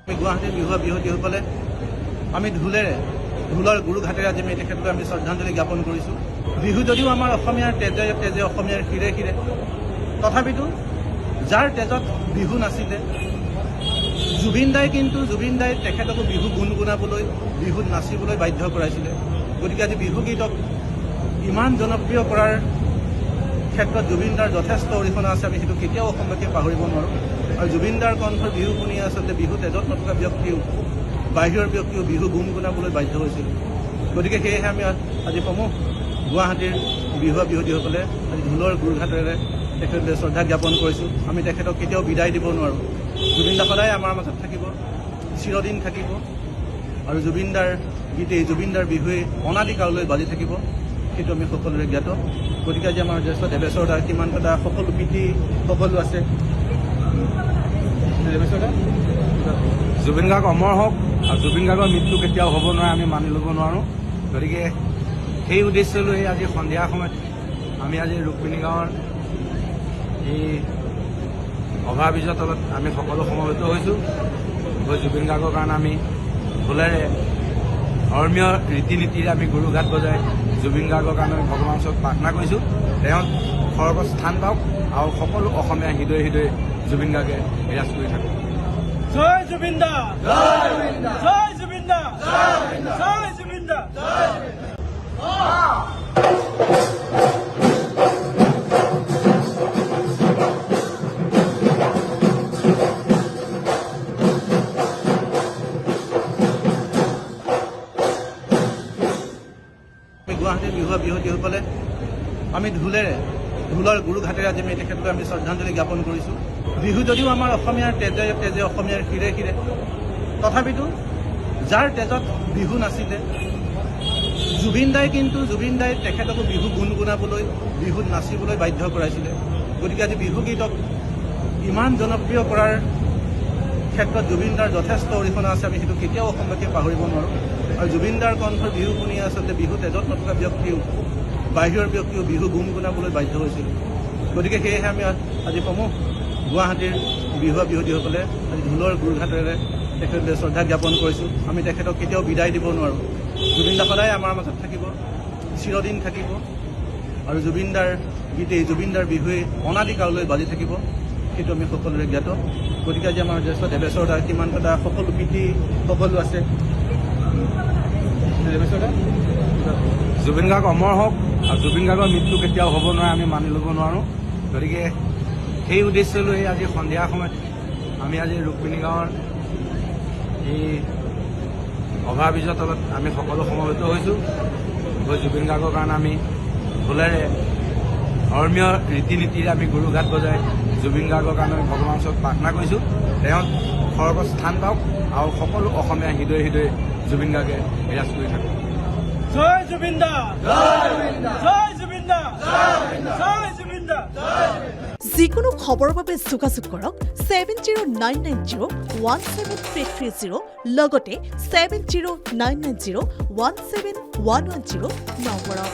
গুৱাহাটীৰ বিহুৱতীসকলে আমি ঢোলৰ গুৰুঘাটেৰে আজি আমি তেখেতলৈ আমি শ্ৰদ্ধাঞ্জলি জ্ঞাপন কৰিছোঁ। বিহু যদিও আমাৰ অসমীয়াৰ তেজে অসমীয়াৰ শিৰে শিৰে, তথাপিতো যাৰ তেজত বিহু নাছিলে, জুবিন দাই তেখেতকো বিহু গুণগুণাবলৈ, বিহুত নাচিবলৈ বাধ্য কৰাইছিলে। গতিকে আজি বিহুগীতক ইমান জনপ্ৰিয় কৰাৰ ক্ষেত্ৰত জুবিন দাৰ যথেষ্ট অৰিহণা আছে, আমি সেইটো কেতিয়াও অসমবাসীয়ে পাহৰিব নোৱাৰোঁ। আৰু জুবিন দাৰ কণ্ঠৰ বিহু শুনি আচলতে বিহু তেজত নথকা ব্যক্তিও, বাহিৰৰ ব্যক্তিও বিহু গুণগুণাবলৈ বাধ্য হৈছিল। গতিকে সেয়েহে আমি আজি সমূহ গুৱাহাটীৰ বিহুৱতীসকলে আজি ঢোলৰ গুৰুঘাটেৰে তেখেতলৈ শ্ৰদ্ধা জ্ঞাপন কৰিছোঁ। আমি তেখেতক কেতিয়াও বিদায় দিব নোৱাৰোঁ। জুবিন দা সদায় আমাৰ মাজত থাকিব, চিৰদিন থাকিব। আৰু জুবিন দাৰ গীতেই, জুবিন দাৰ বিহুৱে অনাদিকাললৈ বাজি থাকিব, সেইটো আমি সকলোৰে জ্ঞাত। গতিকে আজি আমাৰ জ্যেষ্ঠ দেৱেশ্বৰ দা, সীমান্ত দা, সকলো পিতৃ সকলো আছে। দেৱেশ্বৰ দা, জুবিন গাৰ্গ অমৰ হওক, আৰু জুবিন গাৰ্গৰ মৃত্যু কেতিয়াও হ'ব নোৱাৰে, আমি মানি ল'ব নোৱাৰোঁ। গতিকে সেই উদ্দেশ্য লৈ আজি সন্ধিয়া সময়ত আমি আজি ৰুক্মিণী গাঁৱৰ এই অভাৰব্ৰিজৰ তলত আমি সকলো সমবেত হৈছোঁ। জুবিন গাৰ্গৰ কাৰণে আমি ঢোলেৰে ধৰ্মীয় ৰীতি নীতিৰে আমি গুৰুঘাট বজাই জুবিন গাৰ্গৰ কাৰণে আমি ভগৱানৰ ওচৰত প্ৰাৰ্থনা কৰিছোঁ, তেওঁ স্বৰ্গত স্থান পাওক আৰু সকলো অসমীয়া হৃদয়ে হৃদয়ে জুবিন গাৰ্গে বিৰাজ কৰি থাকক। জয় জুবিন দা, জয় জুবিন দা, জয় জুবিন দা। গুৱাহাটীৰ বিহুৱতীসকলে আমি ঢোলৰ গুৰুঘাটেৰে আজি আমি তেখেতলৈ আমি শ্ৰদ্ধাঞ্জলি জ্ঞাপন কৰিছোঁ। বিহু যদিও আমাৰ অসমীয়াৰ তেজে অসমীয়াৰ শিৰে শিৰে, তথাপিতো যাৰ তেজত বিহু নাছিলে, জুবিন দাই তেখেতকো বিহু গুণগুণাবলৈ, বিহুত নাচিবলৈ বাধ্য কৰাইছিলে। গতিকে আজি বিহুগীতক ইমান জনপ্ৰিয় কৰাৰ ক্ষেত্ৰত জুবিন দাৰ যথেষ্ট অৰিহণা আছে, আমি সেইটো কেতিয়াও অসমবাসীয়ে পাহৰিব নোৱাৰোঁ। আৰু জুবিন দাৰ কণ্ঠৰ বিহু শুনি আচলতে বিহু তেজত নথকা ব্যক্তিও, বাহিৰৰ ব্যক্তিও বিহু গুণগুণাবলৈ বাধ্য হৈছিল। গতিকে সেয়েহে আমি আজি সমূহ গুৱাহাটীৰ বিহুৱতীসকলে আজি ঢোলৰ গুৰুঘাটেৰে তেখেতলৈ শ্ৰদ্ধা জ্ঞাপন কৰিছোঁ। আমি তেখেতক কেতিয়াও বিদায় দিব নোৱাৰোঁ। জুবিন দা সদায় আমাৰ মাজত থাকিব, চিৰদিন থাকিব। আৰু জুবিন দাৰ গীতেই, জুবিন দাৰ বিহুৱে অনাদিকাললৈ বাজি থাকিব, সেইটো আমি সকলোৰে জ্ঞাত। গতিকে আজি আমাৰ জ্যেষ্ঠ দেৱেশ্বৰ দা, সীমান্ত দা, সকলো পিতৃ সকলো আছে। দেৱেশ্বৰ দা, জুবিন গাৰ্গ অমৰ হওক, আৰু জুবিন গাৰ্গৰ মৃত্যু কেতিয়াও হ'ব নোৱাৰে, আমি মানি ল'ব নোৱাৰোঁ। গতিকে সেই উদ্দেশ্য লৈ আজি সন্ধিয়া সময়ত আমি আজি ৰুক্মিণী গাঁৱৰ এই অভাৰব্ৰিজৰ তলত আমি সকলো সমবেত হৈছোঁ। জুবিন গাৰ্গৰ কাৰণে আমি ঢোলেৰে ধৰ্মীয় ৰীতি নীতিৰে আমি গুৰুঘাট বজাই জুবিন গাৰ্গৰ কাৰণে আমি ভগৱানৰ ওচৰত প্ৰাৰ্থনা কৰিছোঁ, তেওঁ স্বৰ্গত স্থান পাওক আৰু সকলো অসমীয়া হৃদয়ে হৃদয়ে জুবিন গাৰ্গে বিৰাজ কৰি থাকক। জয় জুবিন দা, জয় জুবিন দা, জয় জুবিন দা। যিকোনো খবৰৰ বাবে যোগাযোগ কৰক 7090173330 লগতে 7099017110 নম্বৰত।